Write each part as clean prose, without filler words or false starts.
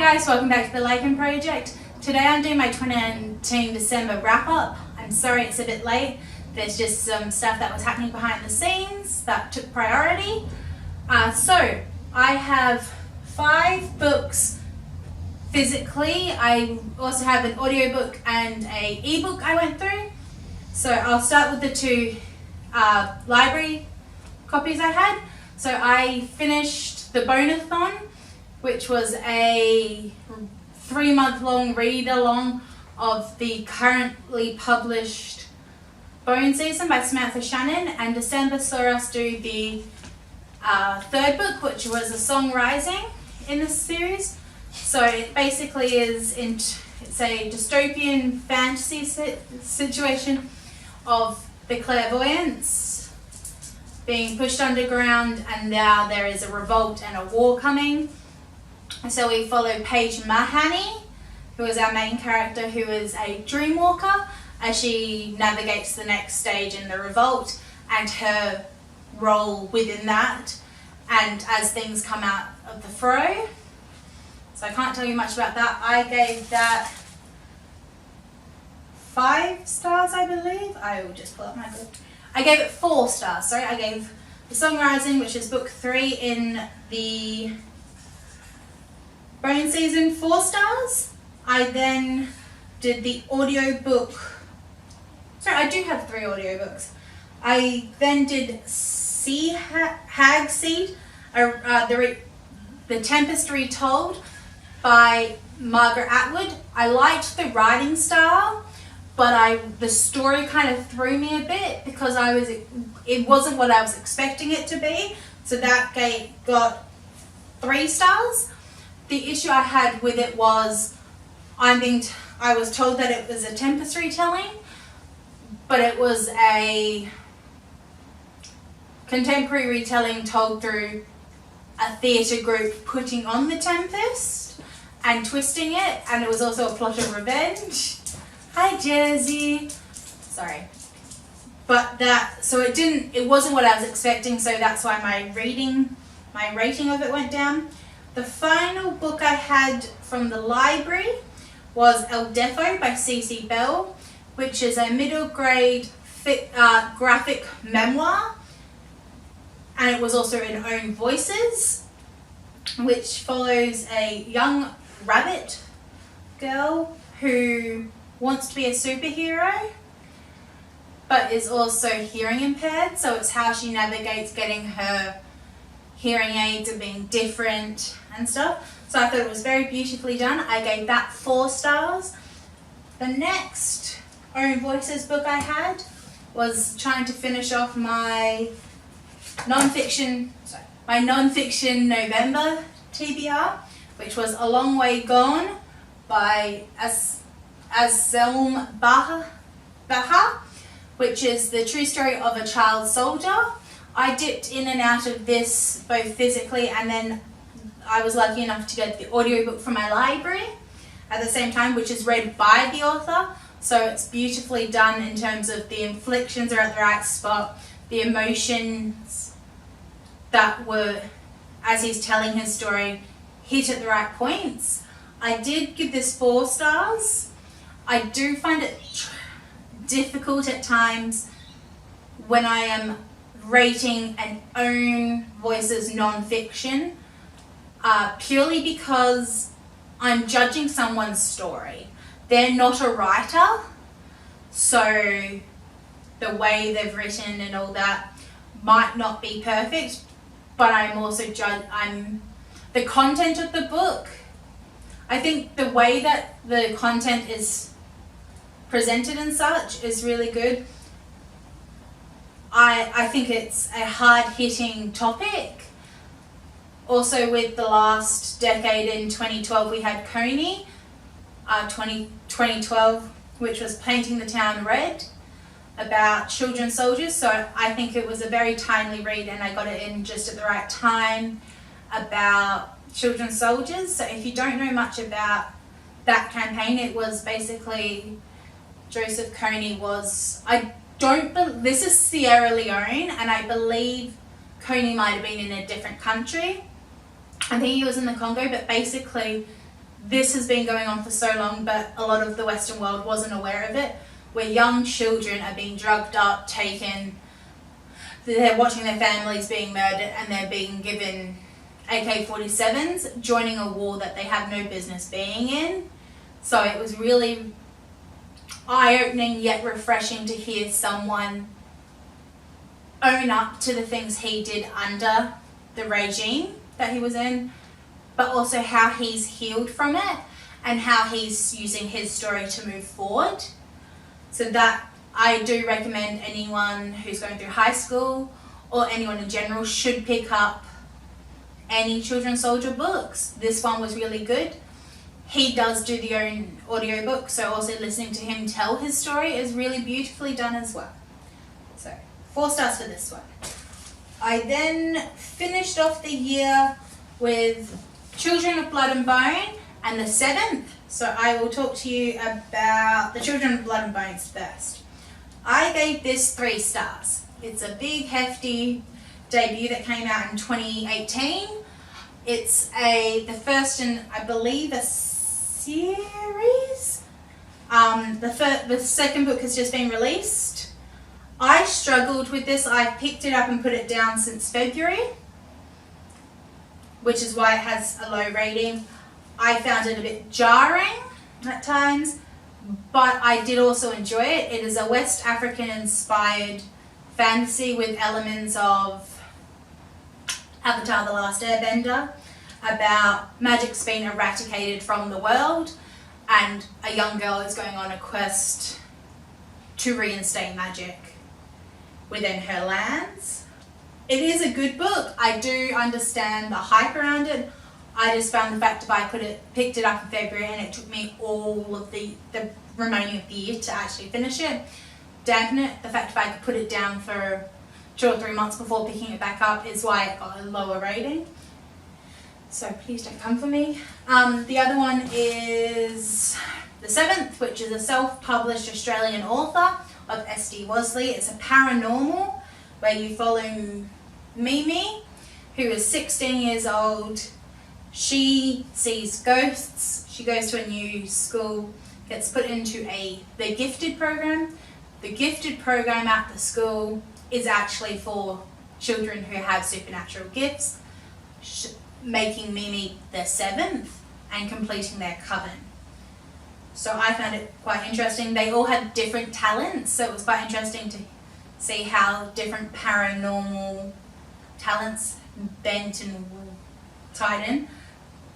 guys, welcome back to the Lycan Project. Today I'm doing my 2019 December wrap up. I'm sorry it's a bit late. There's just some stuff that was happening behind the scenes that took priority. So I have 5 books physically. I also have an audiobook and an ebook I went through. So I'll start with the 2 library copies I had. So I finished the Bonathon, which was a 3-month-long read-along of the currently published Bone Season by Samantha Shannon, and December saw us do the 3rd book, which was A Song Rising in this series. So it basically is, it's a dystopian fantasy situation of the clairvoyance being pushed underground, and now there is a revolt and a war coming. So we follow Paige Mahoney, who is our main character, who is a dream walker, as she navigates the next stage in the revolt and her role within that, and as things come out of the fray. So I can't tell you much about that. I gave that 5 stars, I believe. I will just pull up my book. I gave it 4 stars, sorry. I gave The Song Rising, which is book 3 in the Bone Season, 4 stars. I then did the audiobook. Sorry, I do have 3 audiobooks. I then did hag-seed, the Tempest Retold by Margaret Atwood. I liked the writing style, but the story kind of threw me a bit because it wasn't what I was expecting it to be. So that got 3 stars. The issue I had with it was I was told that it was a Tempest retelling, but it was a contemporary retelling told through a theatre group putting on the Tempest and twisting it, and it was also a plot of revenge. Hi Jersey. Sorry. But it wasn't what I was expecting, so that's why my rating of it went down. The final book I had from the library was El Defo by C.C. Bell, which is a middle grade graphic memoir, and it was also in Own Voices, which follows a young rabbit girl who wants to be a superhero but is also hearing impaired, so it's how she navigates getting her hearing aids and being different and stuff. So I thought it was very beautifully done. I gave that 4 stars. The next Own Voices book I had was trying to finish off my nonfiction November TBR, which was A Long Way Gone by Azzelm Baha, which is the true story of a child soldier. I dipped in and out of this both physically, and then I was lucky enough to get the audiobook from my library at the same time, which is read by the author. So it's beautifully done in terms of the inflections are at the right spot, the emotions that were, as he's telling his story, hit at the right points. I did give this 4 stars. I do find it difficult at times when I am rating an Own Voices nonfiction, purely because I'm judging someone's story. They're not a writer, so the way they've written and all that might not be perfect, but I'm also the content of the book. I think the way that the content is presented and such is really good. I think it's a hard-hitting topic. Also, with the last decade in 2012, we had Coney, 2012, which was Painting the Town Red, about children soldiers. So I think it was a very timely read, and I got it in just at the right time about children soldiers. So if you don't know much about that campaign, it was basically Joseph Kony was, this is Sierra Leone, and I believe Kony might have been in a different country. I think he was in the Congo, but basically this has been going on for so long, but a lot of the Western world wasn't aware of it, where young children are being drugged up, taken, they're watching their families being murdered, and they're being given AK-47s, joining a war that they have no business being in. So it was really eye-opening yet refreshing to hear someone own up to the things he did under the regime that he was in, but also how he's healed from it and how he's using his story to move forward. So that I do recommend anyone who's going through high school or anyone in general should pick up any children's soldier books. This one was really good. He does do the own audiobook, so also listening to him tell his story is really beautifully done as well. So 4 stars for this one. I then finished off the year with Children of Blood and Bone and the 7th. So I will talk to you about the Children of Blood and Bones first. I gave this 3 stars. It's a big hefty debut that came out in 2018. It's the first in, I believe, a series. The second book has just been released. I struggled with this. I picked it up and put it down since February, which is why it has a low rating. I found it a bit jarring at times, but I did also enjoy it. It is a West African inspired fantasy with elements of Avatar: The Last Airbender, about magic's been eradicated from the world and a young girl is going on a quest to reinstate magic within her lands. It is a good book. I do understand the hype around it. I just found the fact if I picked it up in February and it took me all of the remaining of the year to actually finish it, dampen it. The fact if I could put it down for 2 or 3 months before picking it back up is why it got a lower rating. So please don't come for me. The other one is The 7th, which is a self-published Australian author of S.D. Wosley. It's a paranormal where you follow Mimi, who is 16 years old. She sees ghosts. She goes to a new school, gets put into the gifted program. The gifted program at the school is actually for children who have supernatural gifts, making Mimi their 7th and completing their coven. So I found it quite interesting. They all had different talents, so it was quite interesting to see how different paranormal talents bent and tied in.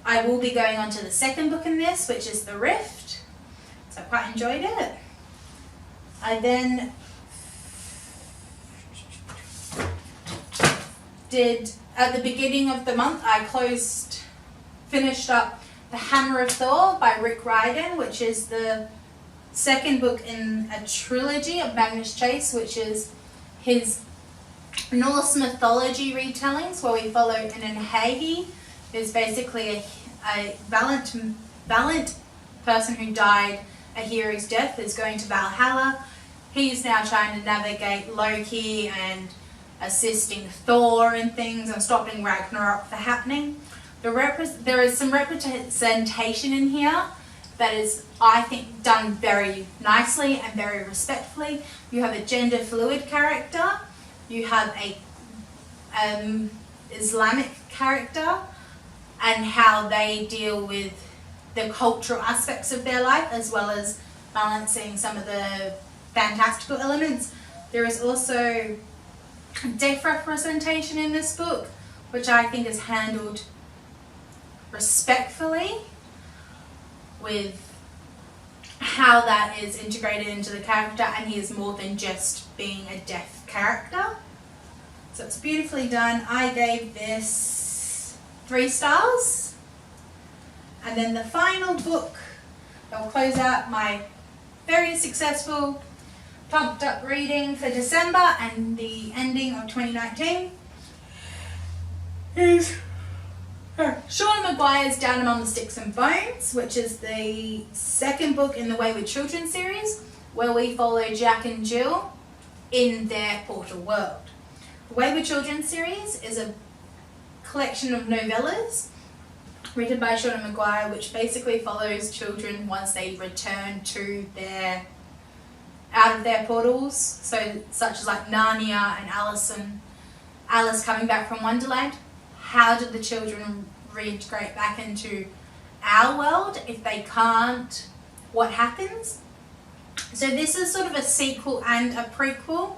I will be going on to the 2nd book in this, which is The Rift. So I quite enjoyed it. I then did, at the beginning of the month, I finished up The Hammer of Thor by Rick Riordan, which is the 2nd book in a trilogy of Magnus Chase, which is his Norse mythology retellings, where we follow an hag-seed, who's basically a valiant person who died a hero's death, is going to Valhalla. He's now trying to navigate Loki and assisting Thor and things and stopping Ragnarok from happening. There is some representation in here that is, I think, done very nicely and very respectfully. You have a gender fluid character, you have a Islamic character, and how they deal with the cultural aspects of their life, as well as balancing some of the fantastical elements. There is also deaf representation in this book, which I think is handled respectfully with how that is integrated into the character, and he is more than just being a deaf character. So it's beautifully done. I gave this 3 stars. And then the final book that will close out my very successful pumped up reading for December and the ending of 2019 is Sean Maguire's Down Among the Sticks and Bones, which is the 2nd book in the Wayward Children series, where we follow Jack and Jill in their portal world. The Wayward Children series is a collection of novellas written by Shauna Maguire, which basically follows children once they return to out of their portals, so such as like Narnia and Alice coming back from Wonderland. How did the children reintegrate back into our world? If they can't, what happens? So this is sort of a sequel and a prequel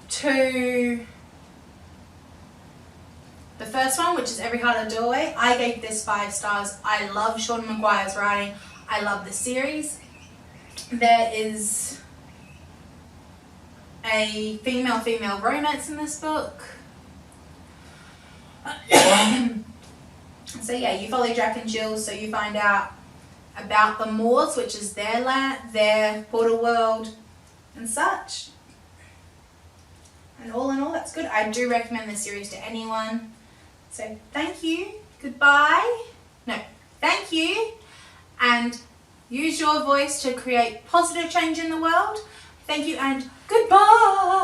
to the first one, which is Every Heart a Doorway. I gave this 5 stars. I love Shauna Maguire's writing. I love the series. There is a female romance in this book. So yeah, you follow Jack and Jill, so you find out about the Moors, which is their land, their portal world and such. And all in all, that's good. I do recommend this series to anyone. So thank you, goodbye. No, thank you, and use your voice to create positive change in the world. Thank you and goodbye.